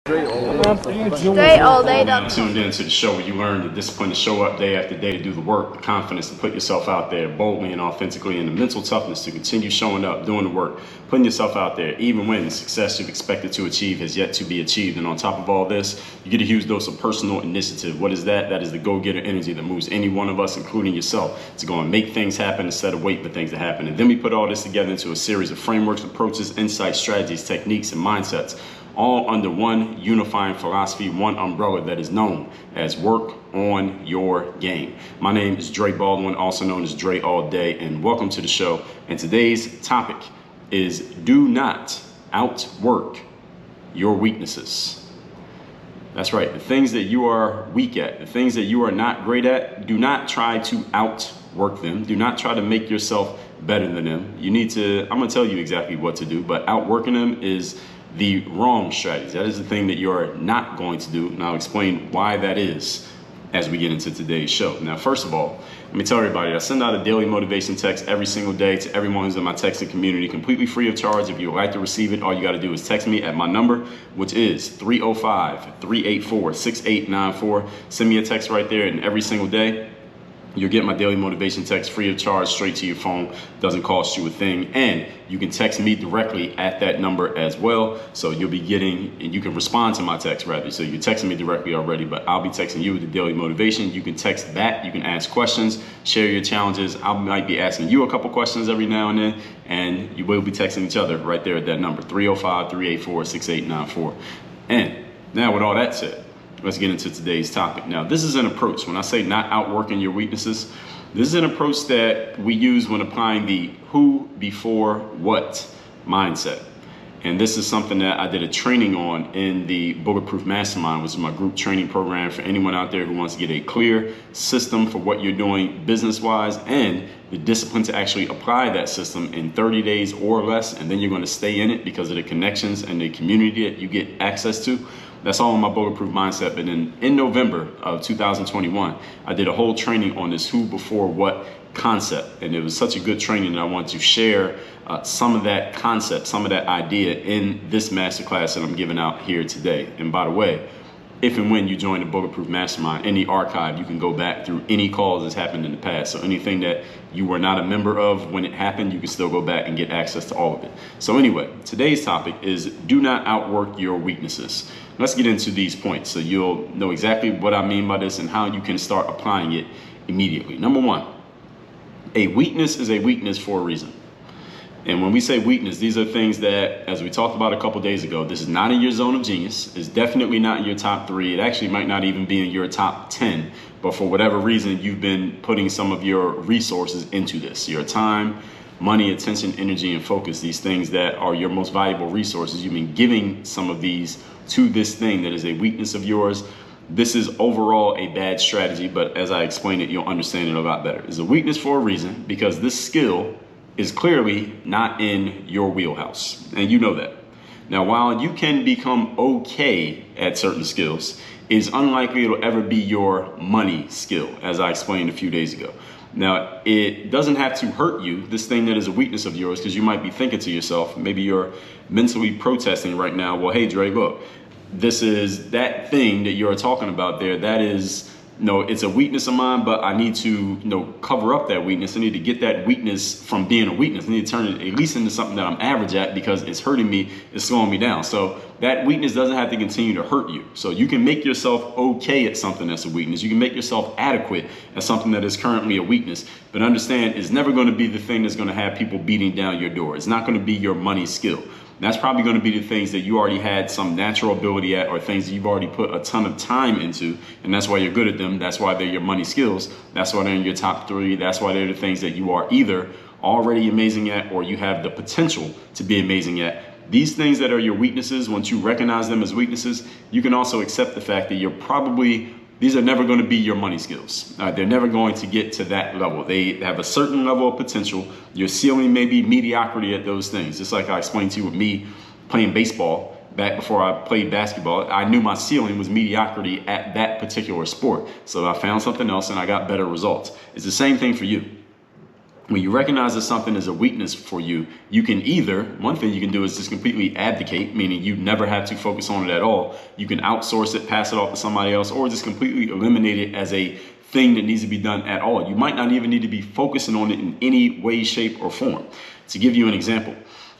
Dre all day. Now tuned into the show where you learn the discipline to show up day after day, to do the work, the confidence to put yourself out there boldly and authentically, and the mental toughness to continue showing up, doing the work, putting yourself out there, even when the success you've expected to achieve has yet to be achieved. And on top of all this, you get a huge dose of personal initiative. What is that? That is the go-getter energy that moves any one of us, including yourself, to go and make things happen instead of wait for things to happen. And then we put all this together into a series of frameworks, approaches, insights, strategies, techniques, and mindsets, all under one unifying philosophy, one umbrella that is known as work on your game. My name is Dre Baldwin, also known as Dre All Day, and welcome to the show. And today's topic is do not outwork your weaknesses. That's right, the things that you are weak at, the things that you are not great at, do not try to outwork them. Do not try to make yourself better than them. You need to, I'm gonna tell you exactly what to do, but outworking them is the wrong strategy. That is the thing that you're not going to do, and I'll explain why that is as we get into today's show. Now, first of all, let me tell everybody, I send out a daily motivation text every single day to everyone who's in my texting community, completely free of charge. If you would like to receive it, all you gotta do is text me at my number, which is 305-384-6894. Send me a text right there, and every single day, you'll get my daily motivation text free of charge straight to your phone. Doesn't cost you a thing. And you can text me directly at that number as well. So you'll be getting, and you can respond to my text rather. So you're texting me directly already, but I'll be texting you with the daily motivation. You can text back, you can ask questions, share your challenges. I might be asking you a couple questions every now and then, and you will be texting each other right there at that number, 305-384-6894. And now with all that said, let's get into today's topic. Now, this is an approach. When I say not outworking your weaknesses, this is an approach that we use when applying the who before what mindset. And this is something that I did a training on in the Bulletproof Mastermind, which is my group training program for anyone out there who wants to get a clear system for what you're doing business-wise and the discipline to actually apply that system in 30 days or less. And then you're going to stay in it because of the connections and the community that you get access to. That's all in my Bulletproof Mindset. But in November of 2021, I did a whole training on this who before what concept. And it was such a good training that I want to share some of that concept, some of that idea in this masterclass that I'm giving out here today. And by the way, if and when you join the Bulletproof Mastermind, in the archive, you can go back through any calls that's happened in the past. So anything that you were not a member of when it happened, you can still go back and get access to all of it. So anyway, today's topic is do not outwork your weaknesses. Let's get into these points so you'll know exactly what I mean by this and how you can start applying it immediately. Number one, a weakness is a weakness for a reason. And when we say weakness, these are things that, as we talked about a couple days ago, this is not in your zone of genius. It's definitely not in your top 3. It actually might not even be in your top 10. But for whatever reason, you've been putting some of your resources into this. Your time, money, attention, energy, and focus. These things that are your most valuable resources. You've been giving some of these to this thing that is a weakness of yours. This is overall a bad strategy, but as I explain it, you'll understand it a lot better. It's a weakness for a reason because this skill is clearly not in your wheelhouse, and you know that. Now, while you can become okay at certain skills, it's unlikely it'll ever be your money skill, as I explained a few days ago. Now, it doesn't have to hurt you, this thing that is a weakness of yours, because you might be thinking to yourself, maybe you're mentally protesting right now, well, hey, Dre, look, this is that thing that you're talking about there, that is, it's a weakness of mine, but I need to, cover up that weakness. I need to get that weakness from being a weakness. I need to turn it at least into something that I'm average at because it's hurting me, it's slowing me down. So that weakness doesn't have to continue to hurt you. So you can make yourself okay at something that's a weakness. You can make yourself adequate at something that is currently a weakness. But understand, it's never going to be the thing that's going to have people beating down your door. It's not going to be your money skill. That's probably going to be the things that you already had some natural ability at, or things that you've already put a ton of time into, and that's why you're good at them. That's why they're your money skills. That's why they're in your top 3. That's why they're the things that you are either already amazing at or you have the potential to be amazing at. These things that are your weaknesses, once you recognize them as weaknesses, you can also accept the fact that these are never going to be your money skills. They're never going to get to that level. They have a certain level of potential. Your ceiling may be mediocrity at those things. Just like I explained to you with me playing baseball back before I played basketball. I knew my ceiling was mediocrity at that particular sport. So I found something else and I got better results. It's the same thing for you. when you recognize that something is a weakness for you, you can either, one thing you can do is just completely abdicate, meaning you never have to focus on it at all. You can outsource it, pass it off to somebody else, or just completely eliminate it as a thing that needs to be done at all. You might not even need to be focusing on it in any way, shape, or form. To give you an example,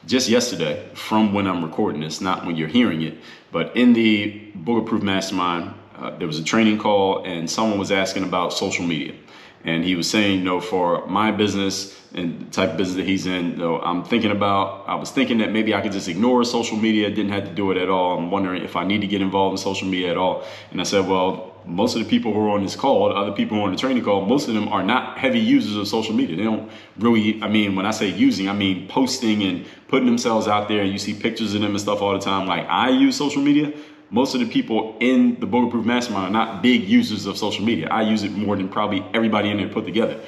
just yesterday, from when I'm recording this, not when you're hearing it, but in the Bulletproof Mastermind, there was a training call and someone was asking about social media. And he was saying, for my business and the type of business that he's in, I was thinking that maybe I could just ignore social media, didn't have to do it at all. I'm wondering if I need to get involved in social media at all. And I said, well, most of the people who are on this call, the other people who are on the training call, most of them are not heavy users of social media. They don't really, when I say using, I mean posting and putting themselves out there, and you see pictures of them and stuff all the time. Like, I use social media. Most of the people in the Bulletproof Mastermind are not big users of social media. I use it more than probably everybody in there put together.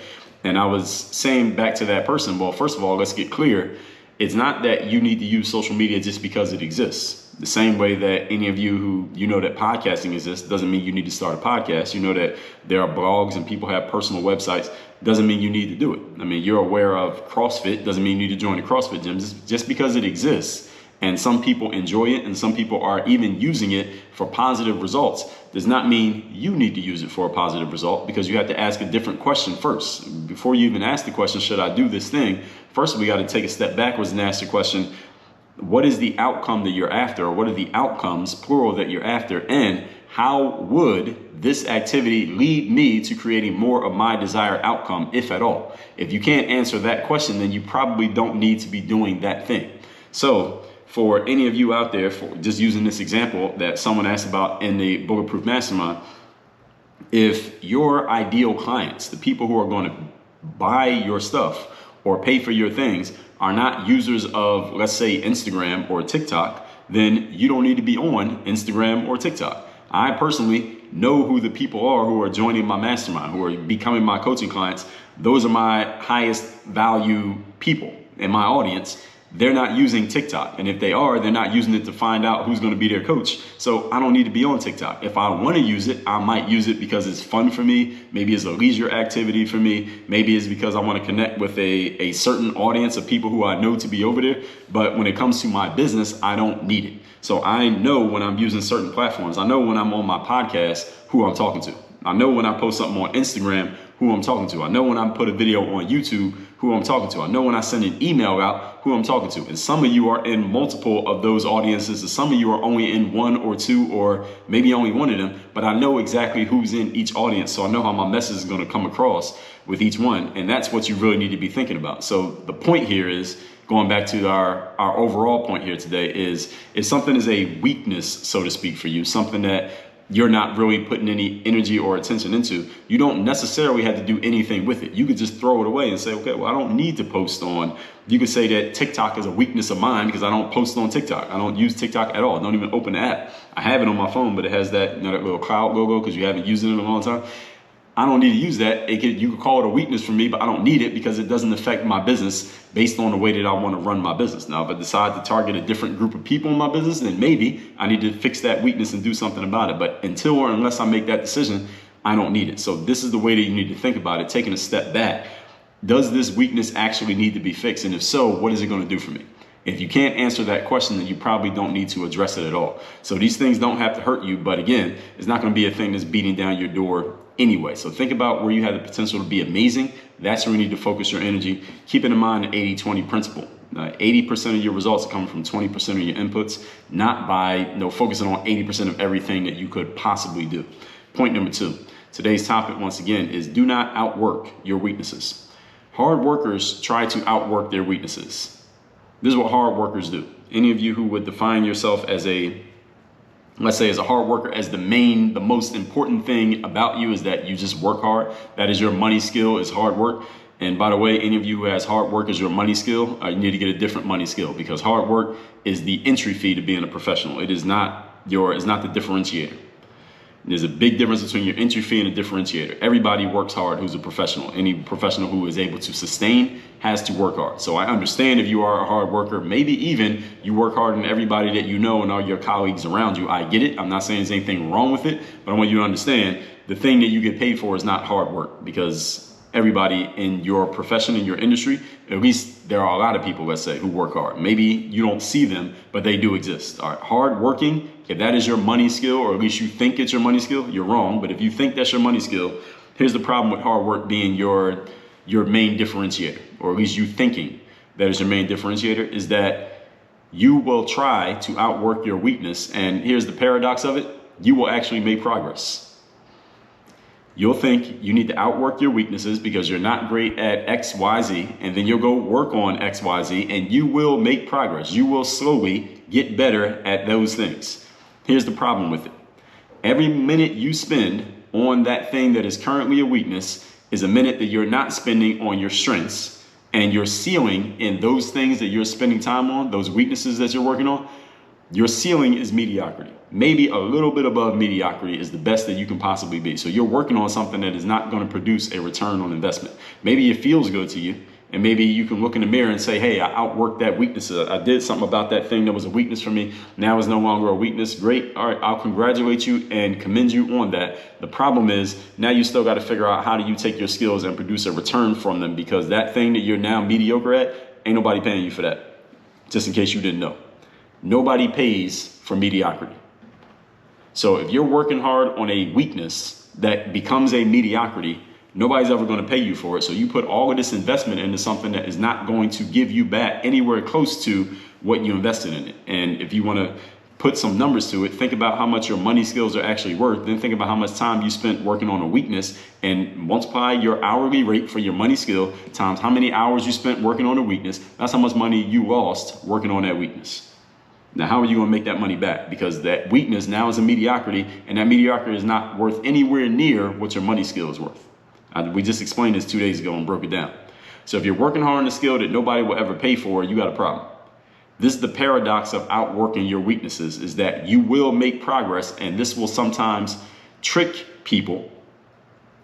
And I was saying back to that person, well, first of all, let's get clear. It's not that you need to use social media just because it exists. The same way that any of you who that podcasting exists doesn't mean you need to start a podcast. You know that there are blogs and people have personal websites. Doesn't mean you need to do it. You're aware of CrossFit. Doesn't mean you need to join a CrossFit gym. Just because it exists and some people enjoy it and some people are even using it for positive results does not mean you need to use it for a positive result, because you have to ask a different question first. Before you even ask the question, should I do this thing? First, we got to take a step backwards and ask the question, what is the outcome that you're after? Or what are the outcomes, plural, that you're after? And how would this activity lead me to creating more of my desired outcome, if at all? If you can't answer that question, then you probably don't need to be doing that thing. So for any of you out there, for just using this example that someone asked about in the Bulletproof Mastermind, if your ideal clients, the people who are going to buy your stuff or pay for your things, are not users of, let's say, Instagram or TikTok, then you don't need to be on Instagram or TikTok. I personally know who the people are who are joining my mastermind, who are becoming my coaching clients. Those are my highest value people in my audience. They're not using TikTok. And if they are, they're not using it to find out who's going to be their coach. So I don't need to be on TikTok. If I want to use it, I might use it because it's fun for me. Maybe it's a leisure activity for me. Maybe it's because I want to connect with a certain audience of people who I know to be over there. But when it comes to my business, I don't need it. So I know when I'm using certain platforms. I know when I'm on my podcast, who I'm talking to. I know when I post something on Instagram, who I'm talking to. I know when I put a video on YouTube, who I'm talking to. I know when I send an email out, who I'm talking to. And some of you are in multiple of those audiences, and some of you are only in one or two, or maybe only one of them, but I know exactly who's in each audience. So I know how my message is going to come across with each one. And that's what you really need to be thinking about. So the point here is, going back to our overall point here today, is if something is a weakness, so to speak, for you, something that you're not really putting any energy or attention into, you don't necessarily have to do anything with it. You could just throw it away and say, okay, well, I don't need to post on. You could say that TikTok is a weakness of mine because I don't post on TikTok. I don't use TikTok at all. I don't even open the app. I have it on my phone, but it has that, that little cloud logo because you haven't used it in a long time. I don't need to use that. You could call it a weakness for me, but I don't need it because it doesn't affect my business based on the way that I want to run my business. Now, if I decide to target a different group of people in my business, then maybe I need to fix that weakness and do something about it. But until or unless I make that decision, I don't need it. So this is the way that you need to think about it, taking a step back. Does this weakness actually need to be fixed? And if so, what is it going to do for me? If you can't answer that question, then you probably don't need to address it at all. So these things don't have to hurt you. But again, it's not going to be a thing that's beating down your door anyway. So think about where you have the potential to be amazing. That's where you need to focus your energy. Keeping in mind the 80-20 principle. 80% of your results are coming from 20% of your inputs, not by focusing on 80% of everything that you could possibly do. Point number 2. Today's topic, once again, is do not outwork your weaknesses. Hard workers try to outwork their weaknesses. This is what hard workers do. Any of you who would define yourself as let's say as a hard worker, as the most important thing about you is that you just work hard. That is your money skill, is hard work. And by the way, any of you who has hard work as your money skill, you need to get a different money skill, because hard work is the entry fee to being a professional. It's not the differentiator. There's a big difference between your entry fee and a differentiator. Everybody works hard who's a professional. Any professional who is able to sustain has to work hard. So I understand if you are a hard worker, maybe even you work harder than everybody that you know and all your colleagues around you. I get it. I'm not saying there's anything wrong with it, but I want you to understand the thing that you get paid for is not hard work, because everybody in your profession, in your industry. At least there are a lot of people, let's say, who work hard. Maybe you don't see them, but they do exist. All right, hard working, if that is your money skill, or at least you think it's your money skill, you're wrong. But if you think that's your money skill, here's the problem with hard work being your main differentiator, or at least you thinking that is your main differentiator, is that you will try to outwork your weakness. And here's the paradox of it. You will actually make progress. You'll think you need to outwork your weaknesses because you're not great at X, Y, Z, and then you'll go work on X, Y, Z, and you will make progress. You will slowly get better at those things. Here's the problem with it. Every minute you spend on that thing that is currently a weakness is a minute that you're not spending on your strengths, and your ceiling in those things that you're spending time on, those weaknesses that you're working on, your ceiling is mediocrity. Maybe a little bit above mediocrity is the best that you can possibly be. So you're working on something that is not going to produce a return on investment. Maybe it feels good to you, and maybe you can look in the mirror and say, hey, I outworked that weakness. I did something about that thing that was a weakness for me. Now it's no longer a weakness. Great. All right, I'll congratulate you and commend you on that. The problem is now you still got to figure out how do you take your skills and produce a return from them, because that thing that you're now mediocre at, ain't nobody paying you for that. Just in case you didn't know. Nobody pays for mediocrity. So if you're working hard on a weakness that becomes a mediocrity, nobody's ever going to pay you for it. So you put all of this investment into something that is not going to give you back anywhere close to what you invested in it. And if you want to put some numbers to it, think about how much your money skills are actually worth. Then think about how much time you spent working on a weakness and multiply your hourly rate for your money skill times how many hours you spent working on a weakness. That's how much money you lost working on that weakness. Now, how are you going to make that money back? Because that weakness now is a mediocrity, and that mediocrity is not worth anywhere near what your money skill is worth. We just explained this 2 days ago and broke it down. So if you're working hard on a skill that nobody will ever pay for, you got a problem. This is the paradox of outworking your weaknesses, is that you will make progress, and this will sometimes trick people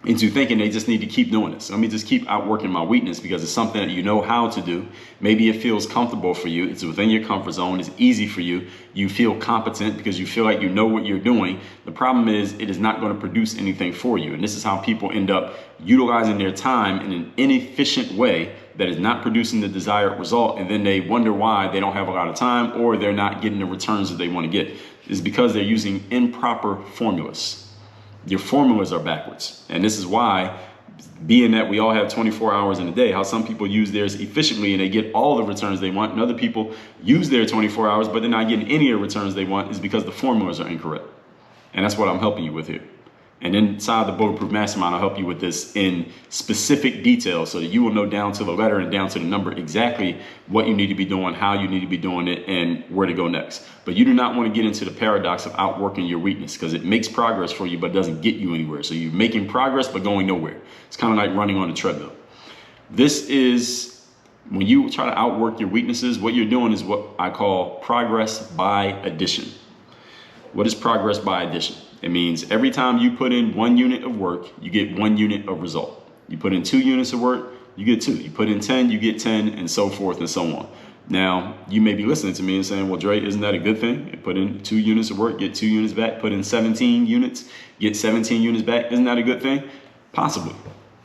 into thinking they just need to keep doing this. Let me just keep outworking my weakness because it's something that you know how to do. Maybe it feels comfortable for you. It's within your comfort zone. It's easy for you. You feel competent because you feel like you know what you're doing. The problem is it is not going to produce anything for you. And this is how people end up utilizing their time in an inefficient way that is not producing the desired result. And then they wonder why they don't have a lot of time, or they're not getting the returns that they want to get. It's because they're using improper formulas. Your formulas are backwards. And this is why, being that we all have 24 hours in a day, how some people use theirs efficiently and they get all the returns they want, and other people use their 24 hours but they're not getting any of the returns they want, is because the formulas are incorrect. And that's what I'm helping you with here. And inside the Bulletproof Mastermind, I'll help you with this in specific detail so that you will know down to the letter and down to the number exactly what you need to be doing, how you need to be doing it, and where to go next. But you do not want to get into the paradox of outworking your weakness, because it makes progress for you but doesn't get you anywhere. So you're making progress but going nowhere. It's kind of like running on a treadmill. This is when you try to outwork your weaknesses, what you're doing is what I call progress by addition. What is progress by addition? It means every time you put in 1 unit of work, you get 1 unit of result. You put in 2 units of work, you get 2. You put in 10, you get 10, and so forth and so on. Now, you may be listening to me and saying, well, Dre, isn't that a good thing? You put in 2 units of work, get 2 units back. Put in 17 units, get 17 units back. Isn't that a good thing? Possibly.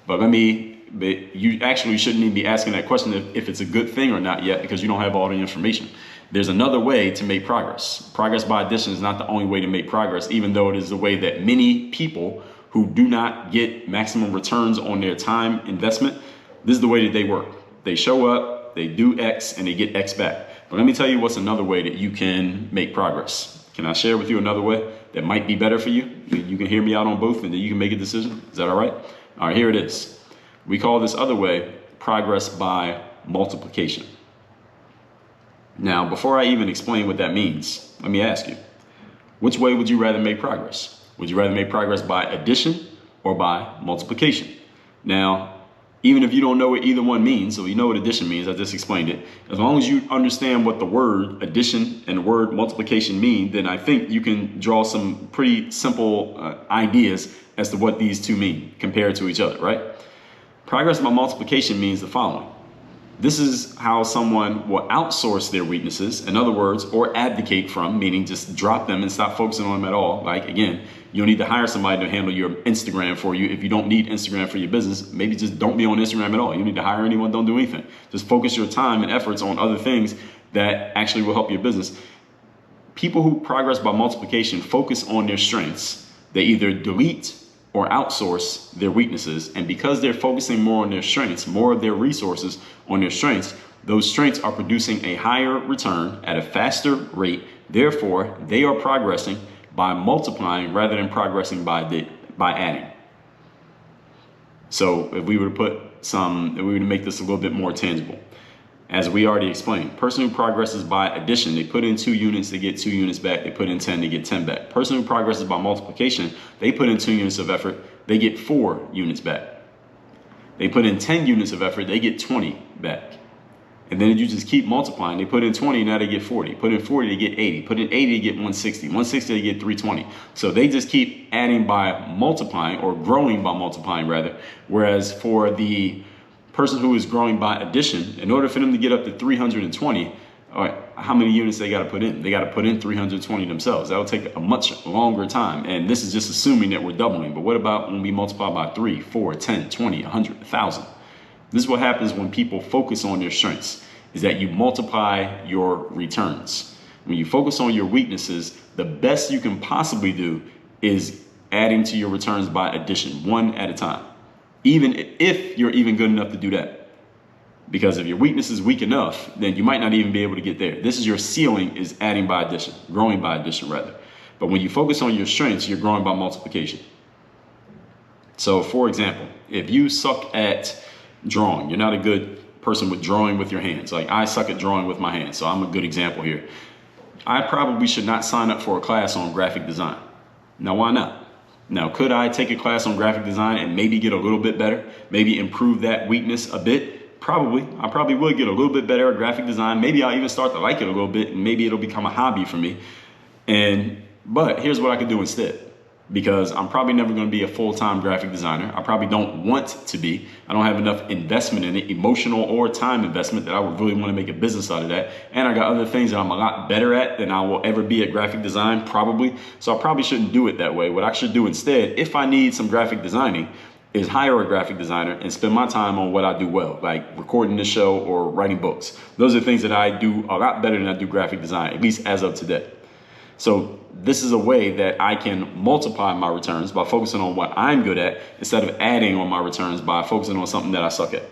But you actually shouldn't even be asking that question if it's a good thing or not yet, because you don't have all the information. There's another way to make progress. Progress by addition is not the only way to make progress, even though it is the way that many people who do not get maximum returns on their time investment, this is the way that they work. They show up, they do X, and they get X back. But let me tell you what's another way that you can make progress. Can I share with you another way that might be better for you? You can hear me out on both, and then you can make a decision. Is that all right? All right, here it is. We call this other way progress by multiplication. Now, before I even explain what that means, let me ask you, which way would you rather make progress? Would you rather make progress by addition or by multiplication? Now, even if you don't know what either one means, so you know what addition means, I just explained it. As long as you understand what the word addition and the word multiplication mean, then I think you can draw some pretty simple ideas as to what these two mean compared to each other, right? Progress by multiplication means the following. This is how someone will outsource their weaknesses, in other words, or abdicate from, meaning just drop them and stop focusing on them at all. Like, again, you don't need to hire somebody to handle your Instagram for you. If you don't need Instagram for your business, maybe just don't be on Instagram at all. You don't need to hire anyone, don't do anything. Just focus your time and efforts on other things that actually will help your business. People who progress by multiplication focus on their strengths. They either delete or outsource their weaknesses. And because they're focusing more on their strengths, more of their resources on their strengths, those strengths are producing a higher return at a faster rate. Therefore, they are progressing by multiplying rather than progressing by adding. So if we were to make this a little bit more tangible, as we already explained, person who progresses by addition, they put in 2 units, they get 2 units back. They put in 10, they get 10 back. Person who progresses by multiplication, they put in 2 units of effort, they get 4 units back. They put in 10 units of effort, they get 20 back. And then you just keep multiplying. They put in 20, now they get 40. Put in 40, they get 80. Put in 80, they get 160. 160, they get 320. So they just keep adding by multiplying, or growing by multiplying rather. Whereas for the person who is growing by addition, in order for them to get up to 320, how many units they got to put in? They got to put in 320 themselves. That will take a much longer time. And this is just assuming that we're doubling. But what about when we multiply by 3, 4, 10, 20, 100, 1,000? This is what happens when people focus on their strengths, is that you multiply your returns. When you focus on your weaknesses, the best you can possibly do is adding to your returns by addition, one at a time. Even if you're even good enough to do that. Because if your weakness is weak enough, then you might not even be able to get there. This is your ceiling, is adding by addition, growing by addition rather. But when you focus on your strengths, you're growing by multiplication. So for example, if you suck at drawing, you're not a good person with drawing with your hands. Like, I suck at drawing with my hands, so I'm a good example here. I probably should not sign up for a class on graphic design. Now, why not? Now, could I take a class on graphic design and maybe get a little bit better? Maybe improve that weakness a bit? Probably. I probably would get a little bit better at graphic design. Maybe I'll even start to like it a little bit, and maybe it'll become a hobby for me. But here's what I could do instead. Because I'm probably never going to be a full-time graphic designer. I probably don't want to be. I don't have enough investment in it, emotional or time investment, that I would really want to make a business out of that. And I got other things that I'm a lot better at than I will ever be at graphic design, probably. So I probably shouldn't do it that way. What I should do instead, if I need some graphic designing, is hire a graphic designer and spend my time on what I do well, like recording this show or writing books. Those are things that I do a lot better than I do graphic design, at least as of today. So this is a way that I can multiply my returns by focusing on what I'm good at, instead of adding on my returns by focusing on something that I suck at.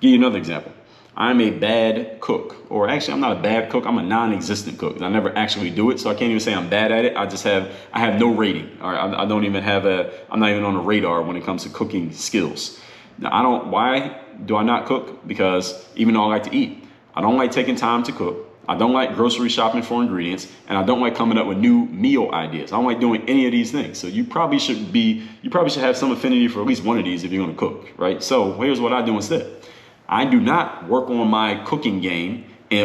Give you another example. I'm a bad cook, or actually I'm not a bad cook. I'm a non-existent cook. I never actually do it, so I can't even say I'm bad at it. I have no rating. All right, I'm not even on the radar when it comes to cooking skills. Now, why do I not cook? Because even though I like to eat, I don't like taking time to cook. I don't like grocery shopping for ingredients, and I don't like coming up with new meal ideas. I don't like doing any of these things. So you probably should have some affinity for at least one of these if you're going to cook, right? So here's what I do instead. I do not work on my cooking game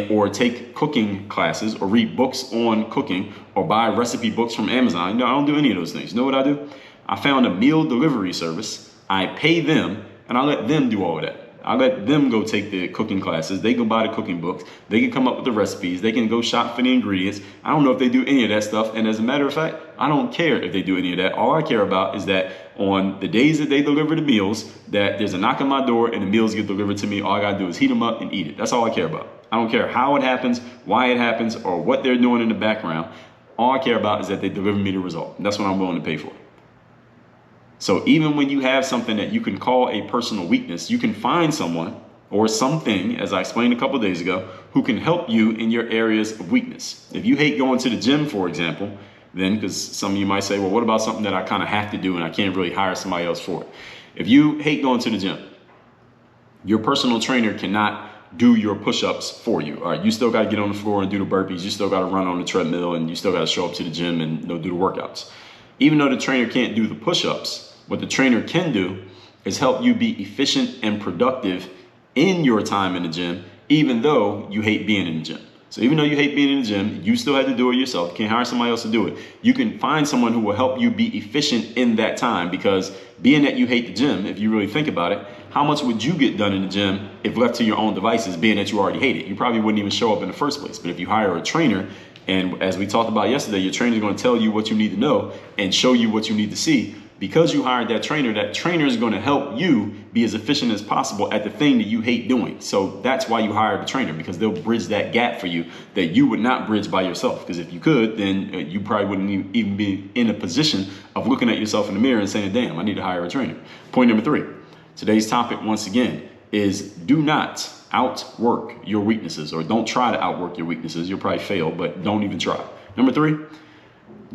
or take cooking classes or read books on cooking or buy recipe books from Amazon. No, I don't do any of those things. You know what I do? I found a meal delivery service. I pay them, and I let them do all of that. I let them go take the cooking classes. They go buy the cooking books. They can come up with the recipes. They can go shop for the ingredients. I don't know if they do any of that stuff. And as a matter of fact, I don't care if they do any of that. All I care about is that on the days that they deliver the meals, that there's a knock on my door and the meals get delivered to me. All I got to do is heat them up and eat it. That's all I care about. I don't care how it happens, why it happens, or what they're doing in the background. All I care about is that they deliver me the result. And that's what I'm willing to pay for. So even when you have something that you can call a personal weakness, you can find someone or something, as I explained a couple of days ago, who can help you in your areas of weakness. If you hate going to the gym, for example, then, because some of you might say, well, what about something that I kind of have to do and I can't really hire somebody else for it? If you hate going to the gym, your personal trainer cannot do your push-ups for you. All right, you still got to get on the floor and do the burpees. You still got to run on the treadmill, and you still got to show up to the gym and do the workouts. Even though the trainer can't do the push-ups, what the trainer can do is help you be efficient and productive in your time in the gym, even though you hate being in the gym. So even though you hate being in the gym, you still had to do it yourself. You can't hire somebody else to do it. You can find someone who will help you be efficient in that time, because being that you hate the gym, if you really think about it, how much would you get done in the gym if left to your own devices, being that you already hate it? You probably wouldn't even show up in the first place. But if you hire a trainer, and as we talked about yesterday, your trainer is going to tell you what you need to know and show you what you need to see. Because you hired that trainer is going to help you be as efficient as possible at the thing that you hate doing. So that's why you hired a trainer, because they'll bridge that gap for you that you would not bridge by yourself. Because if you could, then you probably wouldn't even be in a position of looking at yourself in the mirror and saying, damn, I need to hire a trainer. Point number 3. Today's topic, once again, is do not outwork your weaknesses, or don't try to outwork your weaknesses. You'll probably fail, but don't even try. Number 3,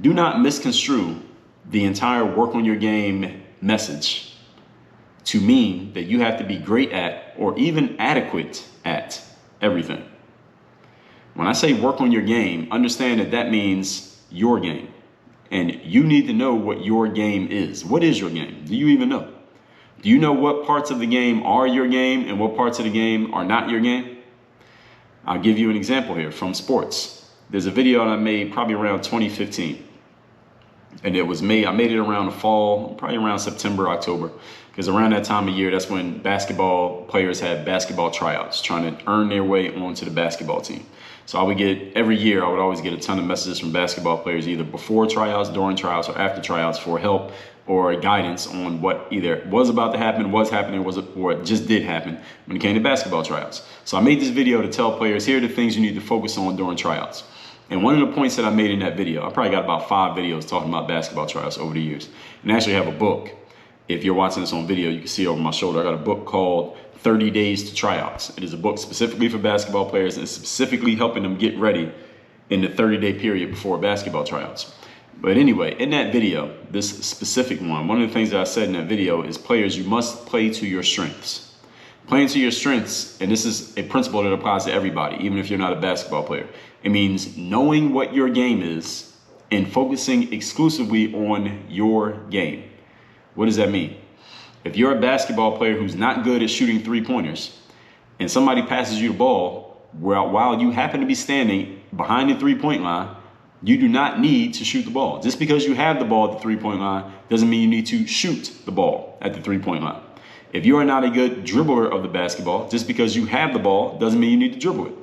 do not misconstrue the entire work on your game message to mean that you have to be great at or even adequate at everything. When I say work on your game, understand that that means your game. And you need to know what your game is. What is your game? Do you even know? Do you know what parts of the game are your game and what parts of the game are not your game? I'll give you an example here from sports. There's a video that I made probably around 2015. And I made it around the fall, probably around September, October, because around that time of year, that's when basketball players had basketball tryouts, trying to earn their way onto the basketball team. So every year, I would always get a ton of messages from basketball players, either before tryouts, during tryouts, or after tryouts, for help or guidance on what either was about to happen, was happening, or it just did happen when it came to basketball tryouts. So I made this video to tell players, here are the things you need to focus on during tryouts. And one of the points that I made in that video, I probably got about 5 videos talking about basketball tryouts over the years. And I actually have a book. If you're watching this on video, you can see over my shoulder, I got a book called 30 Days to Tryouts. It is a book specifically for basketball players, and specifically helping them get ready in the 30-day period before basketball tryouts. But anyway, in that video, this specific one of the things that I said in that video is, players, you must play to your strengths. Playing to your strengths, and this is a principle that applies to everybody, even if you're not a basketball player. It means knowing what your game is and focusing exclusively on your game. What does that mean? If you're a basketball player who's not good at shooting 3-pointers, and somebody passes you the ball while you happen to be standing behind the 3-point line, you do not need to shoot the ball. Just because you have the ball at the 3-point line doesn't mean you need to shoot the ball at the 3-point line. If you are not a good dribbler of the basketball, just because you have the ball doesn't mean you need to dribble it.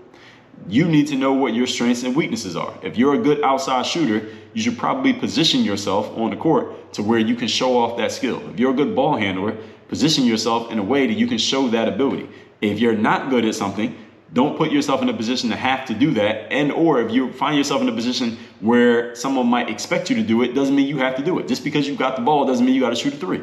You need to know what your strengths and weaknesses are. If you're a good outside shooter, you should probably position yourself on the court to where you can show off that skill. If you're a good ball handler, position yourself in a way that you can show that ability. If you're not good at something, don't put yourself in a position to have to do that. And or if you find yourself in a position where someone might expect you to do it, doesn't mean you have to do it. Just because you got the ball doesn't mean you got to shoot a 3.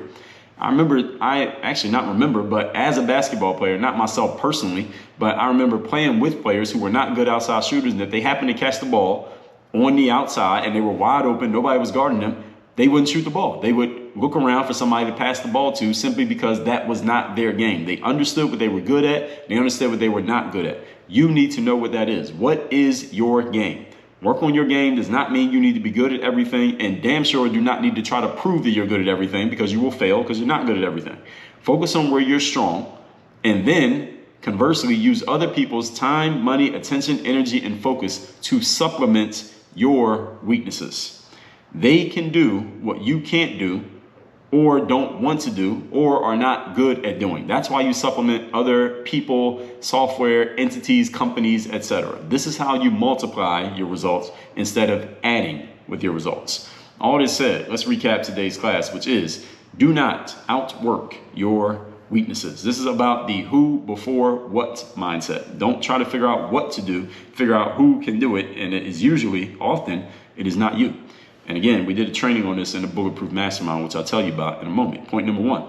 But as a basketball player, not myself personally, but I remember playing with players who were not good outside shooters, and if they happened to catch the ball on the outside and they were wide open, nobody was guarding them, they wouldn't shoot the ball. They would look around for somebody to pass the ball to, simply because that was not their game. They understood what they were good at. They understood what they were not good at. You need to know what that is. What is your game? Work on your game does not mean you need to be good at everything, and damn sure do not need to try to prove that you're good at everything, because you will fail because you're not good at everything. Focus on where you're strong, and then conversely use other people's time, money, attention, energy, and focus to supplement your weaknesses. They can do what you can't do, or don't want to do, or are not good at doing. That's why you supplement other people, software, entities, companies, etc. This is how you multiply your results instead of adding with your results. All this said, let's recap today's class, which is, do not outwork your weaknesses. This is about the who before what mindset. Don't try to figure out what to do, figure out who can do it, and it is often, it is not you. And again, we did a training on this in the Bulletproof Mastermind, which I'll tell you about in a moment. Point number 1,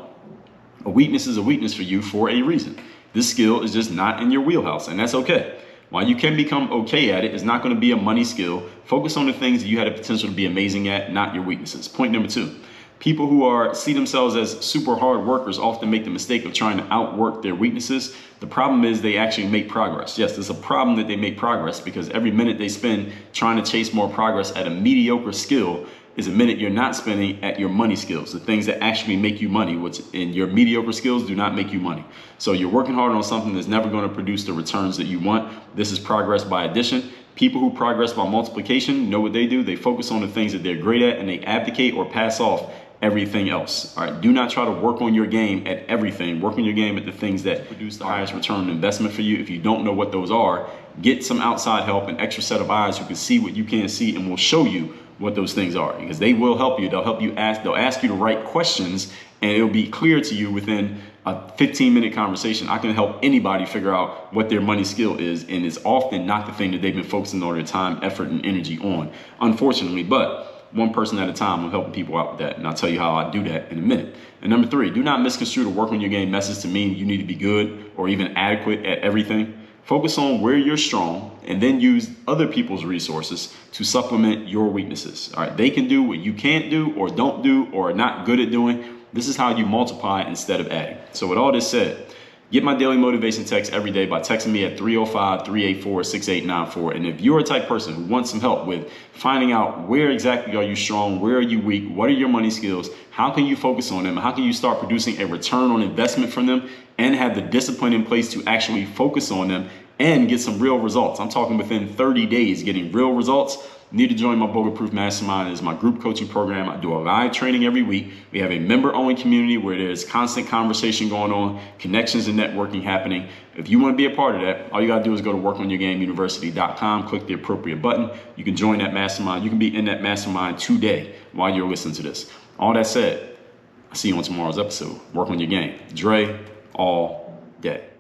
a weakness is a weakness for you for a reason. This skill is just not in your wheelhouse, and that's okay. While you can become okay at it, it's not going to be a money skill. Focus on the things that you had the potential to be amazing at, not your weaknesses. Point number 2, people who see themselves as super hard workers often make the mistake of trying to outwork their weaknesses. The problem is they actually make progress. Yes, there's a problem that they make progress, because every minute they spend trying to chase more progress at a mediocre skill, is a minute you're not spending at your money skills, the things that actually make you money, which in your mediocre skills do not make you money. So you're working hard on something that's never going to produce the returns that you want. This is progress by addition. People who progress by multiplication know what they do. They focus on the things that they're great at and they abdicate or pass off everything else. All right, do not try to work on your game at everything. Work on your game at the things that produce the highest return on investment for you. If you don't know what those are, get some outside help, an extra set of eyes who can see what you can't see and will show you what those things are, because they will help you. They'll ask you the right questions, and it'll be clear to you within a 15-minute conversation. I can help anybody figure out what their money skill is, and it's often not the thing that they've been focusing all their time, effort, and energy on, unfortunately. But one person at a time, I'm helping people out with that, and I'll tell you how I do that in a minute. And number 3, do not misconstrue the work on your game message to mean you need to be good or even adequate at everything. Focus on where you're strong and then use other people's resources to supplement your weaknesses. All right, they can do what you can't do or don't do or are not good at doing. This is how you multiply instead of adding. So with all this said, get my daily motivation text every day by texting me at 305-384-6894. And if you're a type person who wants some help with finding out where exactly are you strong, where are you weak, what are your money skills, how can you focus on them, how can you start producing a return on investment from them and have the discipline in place to actually focus on them and get some real results. I'm talking within 30 days getting real results. Need to join my Bulletproof Mastermind. It's my group coaching program. I do a live training every week. We have a member-only community where there's constant conversation going on, connections and networking happening. If you want to be a part of that, all you got to do is go to workonyourgameuniversity.com, click the appropriate button. You can join that mastermind. You can be in that mastermind today while you're listening to this. All that said, I'll see you on tomorrow's episode. Work on your game. Dre all day.